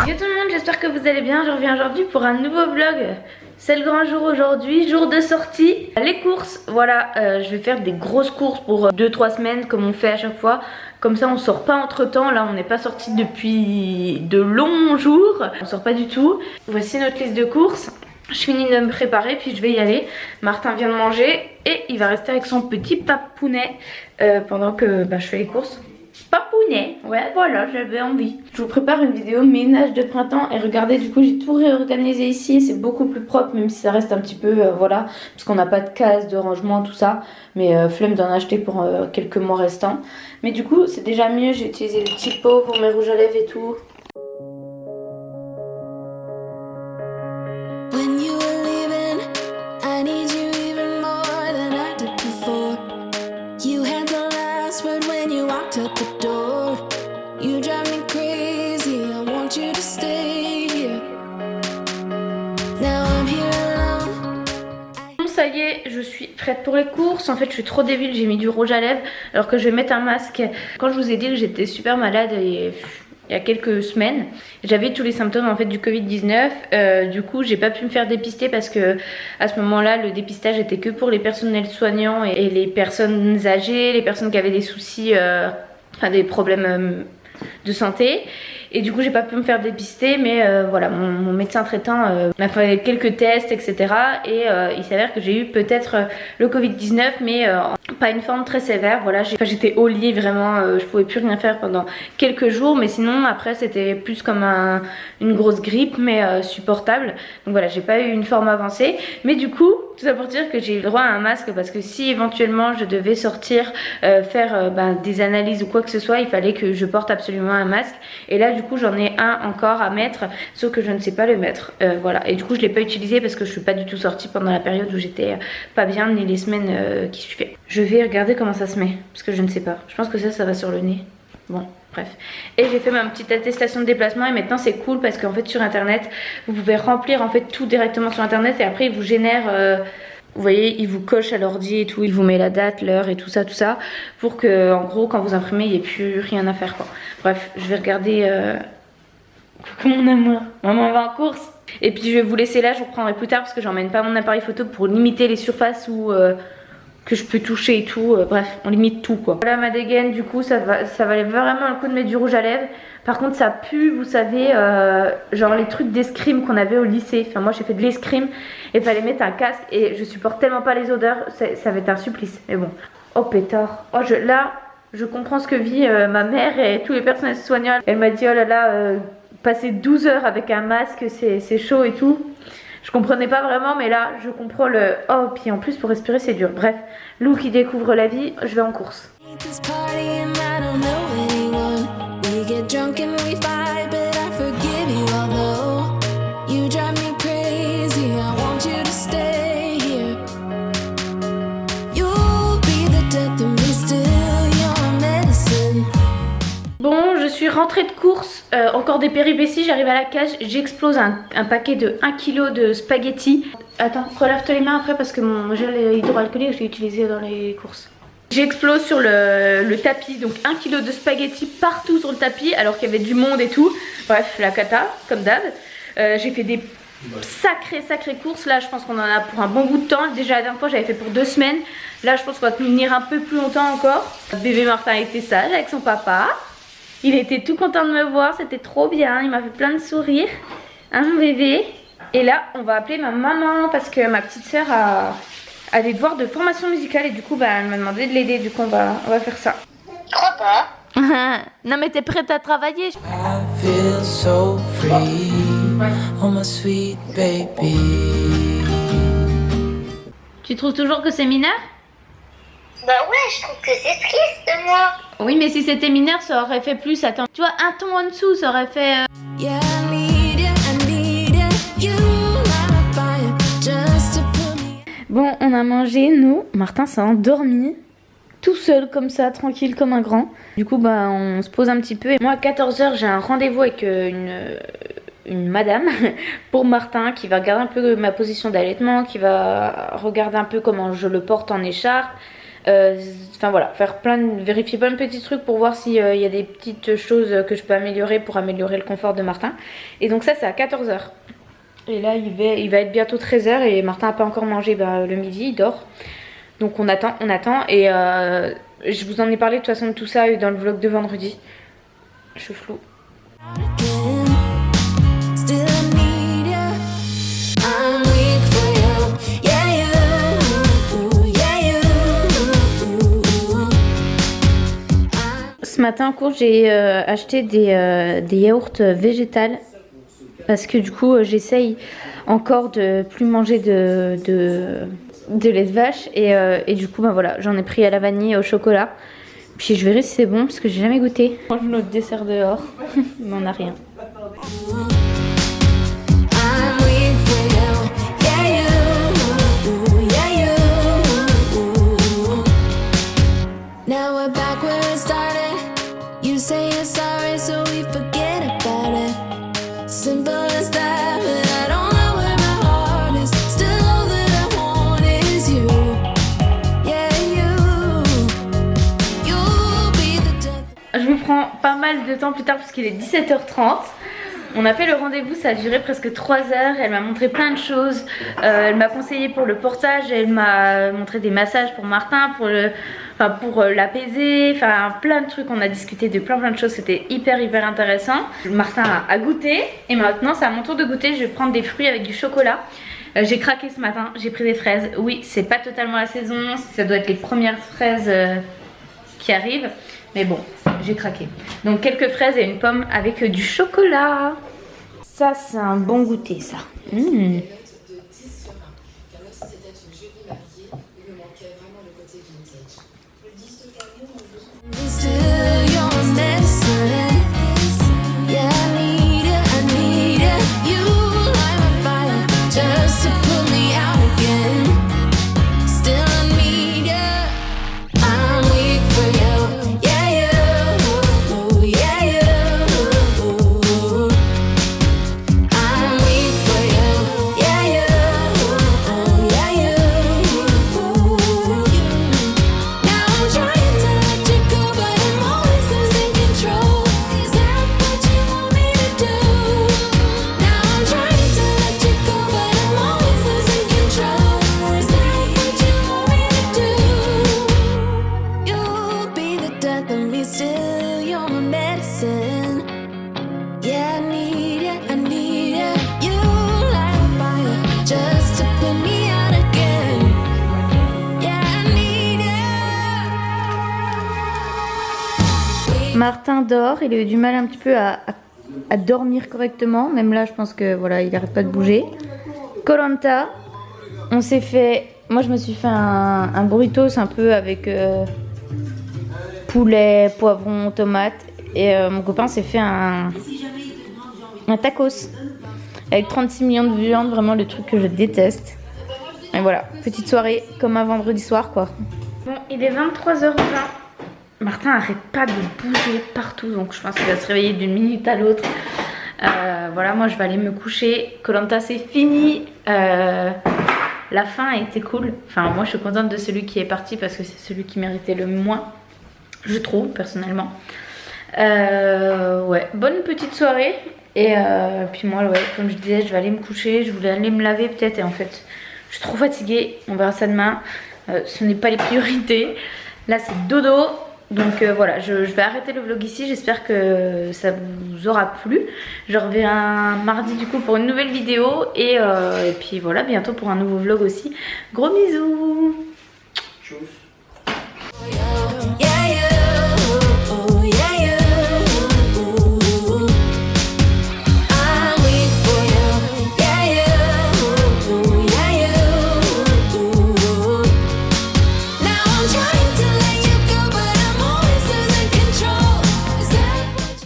Yo tout le monde, j'espère que vous allez bien. Je reviens aujourd'hui pour un nouveau vlog. C'est le grand jour aujourd'hui, jour de sortie. Les courses, voilà, je vais faire des grosses courses pour 2-3 semaines comme on fait à chaque fois. Comme ça on sort pas entre temps, là on n'est pas sorti depuis de longs jours. On sort pas du tout. Voici notre liste de courses. Je finis de me préparer puis je vais y aller. Martin vient de manger et il va rester avec son petit papounet pendant que je fais les courses. Papounet, ouais voilà, j'avais envie. Je vous prépare une vidéo ménage de printemps et regardez, du coup j'ai tout réorganisé ici. C'est beaucoup plus propre même si ça reste un petit peu voilà, parce qu'on n'a pas de case, de rangement, tout ça. Mais flemme d'en acheter pour quelques mois restants. Mais du coup c'est déjà mieux, j'ai utilisé les petits pots pour mes rouges à lèvres et tout. Ça y est, je suis prête pour les courses. En fait je suis trop débile, j'ai mis du rouge à lèvres alors que je vais mettre un masque. Quand je vous ai dit que j'étais super malade il y a quelques semaines, j'avais tous les symptômes en fait du Covid-19. Du coup j'ai pas pu me faire dépister parce que à ce moment là le dépistage était que pour les personnels soignants et les personnes âgées, les personnes qui avaient des soucis, enfin des problèmes de santé. Et du coup j'ai pas pu me faire dépister, mais voilà, mon médecin traitant m'a fait quelques tests etc. Et il s'avère que j'ai eu peut-être le Covid-19 mais pas une forme très sévère. Voilà, j'étais au lit vraiment, je pouvais plus rien faire pendant quelques jours. Mais sinon après c'était plus comme une grosse grippe mais supportable. Donc voilà, j'ai pas eu une forme avancée. Mais du coup tout ça pour dire que j'ai eu le droit à un masque parce que si éventuellement je devais sortir faire des analyses ou quoi que ce soit, il fallait que je porte absolument un masque. Et là du coup j'en ai un encore à mettre, sauf que je ne sais pas le mettre. Voilà, et du coup je l'ai pas utilisé parce que je suis pas du tout sortie pendant la période où j'étais pas bien, ni les semaines qui suivaient. Je vais regarder comment ça se met parce que je ne sais pas. Je pense que ça va sur le nez. Bon, bref. Et j'ai fait ma petite attestation de déplacement et maintenant c'est cool parce qu'en fait sur internet vous pouvez remplir en fait tout directement sur internet et après il vous génère vous voyez, il vous coche à l'ordi et tout, il vous met la date, l'heure et tout ça pour que en gros quand vous imprimez il n'y ait plus rien à faire quoi. Bref, je vais regarder coucou mon amour, maman va en course. Et puis je vais vous laisser là, je vous reprendrai plus tard parce que j'emmène pas mon appareil photo pour limiter les surfaces où que je peux toucher et tout, bref on limite tout quoi. Voilà ma dégaine, du coup ça valait vraiment le coup de mettre du rouge à lèvres. Par contre ça pue, vous savez, genre les trucs d'escrime qu'on avait au lycée. Enfin moi j'ai fait de l'escrime et fallait mettre un casque et je supporte tellement pas les odeurs, ça va être un supplice. Mais bon, oh pétard, oh là je comprends ce que vit ma mère et tous les personnels soignants. Elle m'a dit oh là là, passer 12 heures avec un masque c'est chaud et tout. Je comprenais pas vraiment mais là je comprends le... Oh puis en plus pour respirer c'est dur. Bref, Lou qui découvre la vie, je vais en course. Bon, je suis rentrée de course, encore des péripéties, j'arrive à la cage, j'explose un paquet de 1 kg de spaghettis. Attends, relève-toi les mains après parce que mon gel hydroalcoolique je l'ai utilisé dans les courses. J'explose sur le tapis, donc 1 kg de spaghettis partout sur le tapis alors qu'il y avait du monde et tout. Bref, la cata, comme d'hab. J'ai fait des sacrées courses, là je pense qu'on en a pour un bon bout de temps. Déjà la dernière fois j'avais fait pour 2 semaines, là je pense qu'on va tenir un peu plus longtemps encore. Bébé Martin était sage avec son papa. Il était tout content de me voir, c'était trop bien, il m'a fait plein de sourires, hein mon bébé. Et là on va appeler ma maman parce que ma petite soeur a des devoirs de formation musicale et du coup elle m'a demandé de l'aider, du coup on va faire ça. Je crois pas. Non mais t'es prête à travailler? I feel so free, oh my sweet baby. Tu trouves toujours que c'est mineur? Bah ouais, je trouve que c'est triste moi. Oui mais si c'était mineur ça aurait fait plus, attends. Tu vois un ton en dessous ça aurait fait... Yeah, I need it, you light my fire just to put me. Bon on a mangé, nous, Martin s'est endormi. Tout seul comme ça, tranquille comme un grand. Du coup on se pose un petit peu. Et moi à 14 h j'ai un rendez-vous avec une madame pour Martin qui va regarder un peu ma position d'allaitement, qui va regarder un peu comment je le porte en écharpe, Enfin voilà, vérifier plein de petits trucs pour voir s'il y a des petites choses que je peux améliorer pour améliorer le confort de Martin. Et donc ça c'est à 14 h. Et là il va être bientôt 13 h et Martin n'a pas encore mangé le midi, il dort. Donc on attend et je vous en ai parlé de toute façon de tout ça dans le vlog de vendredi. Je suis floue. Ce matin en cours j'ai acheté des yaourts végétales parce que du coup j'essaye encore de plus manger de lait de vache et du coup voilà, j'en ai pris à la vanille et au chocolat. Puis je verrai si c'est bon parce que j'ai jamais goûté. On mange notre dessert dehors, mais on n'a rien. Now we're back where it started. You say you're sorry, so we forget about it. Simple as that, but I don't know where my heart is. Still all that I want is you. Yeah, you'll be the death. Je vous prends pas mal de temps plus tard parce qu'il est 17 h 30. On a fait le rendez-vous, ça a duré presque 3 heures. Elle m'a montré plein de choses. Elle m'a conseillé pour le portage, elle m'a montré des massages pour Martin, pour l'apaiser, enfin plein de trucs. On a discuté de plein de choses, c'était hyper intéressant. Martin a goûté et maintenant c'est à mon tour de goûter. Je vais prendre des fruits avec du chocolat. J'ai craqué ce matin, j'ai pris des fraises. Oui, c'est pas totalement la saison, ça doit être les premières fraises qui arrivent. Mais bon, j'ai craqué. Donc quelques fraises et une pomme avec du chocolat. Ça c'est un bon goûter ça. Still your medicine. Yeah, I need it. You light my fire just to put me out again. Still I need you. I'm weak for you. Yeah, you. I'm weak for you. Yeah, you. Now I'm trying to let you go, but I'm always losing control. Is that what you want me to do? Now I'm trying to let you go, but I'm always losing control. Is that what you want me to do? You'll be the death of me, still you're my medicine. Yeah, I need it. You light a fire just to put me out again. Yeah, I need it. Martin dort, il a eu du mal un petit peu à dormir correctement. Même là je pense que voilà, il arrête pas de bouger. Koh-Lanta, on s'est fait... Moi je me suis fait un burritos un peu avec poulet, poivron, tomate. Et mon copain s'est fait un tacos avec 36 millions de viande, vraiment le truc que je déteste. Et voilà, petite soirée comme un vendredi soir quoi. Bon, il est 23 h 20. Martin arrête pas de bouger partout, donc je pense qu'il va se réveiller d'une minute à l'autre. Voilà, moi je vais aller me coucher. Koh-Lanta c'est fini. La fin a été cool. Enfin, moi je suis contente de celui qui est parti parce que c'est celui qui méritait le moins, je trouve personnellement. Ouais, bonne petite soirée. Et puis moi, ouais, comme je disais, je vais aller me coucher. Je voulais aller me laver peut-être. Et en fait, je suis trop fatiguée. On verra ça demain. Ce n'est pas les priorités. Là, c'est dodo. Donc voilà, je vais arrêter le vlog ici. J'espère que ça vous aura plu. Je reviens mardi du coup pour une nouvelle vidéo. Et puis voilà, bientôt pour un nouveau vlog aussi. Gros bisous. Tchuss.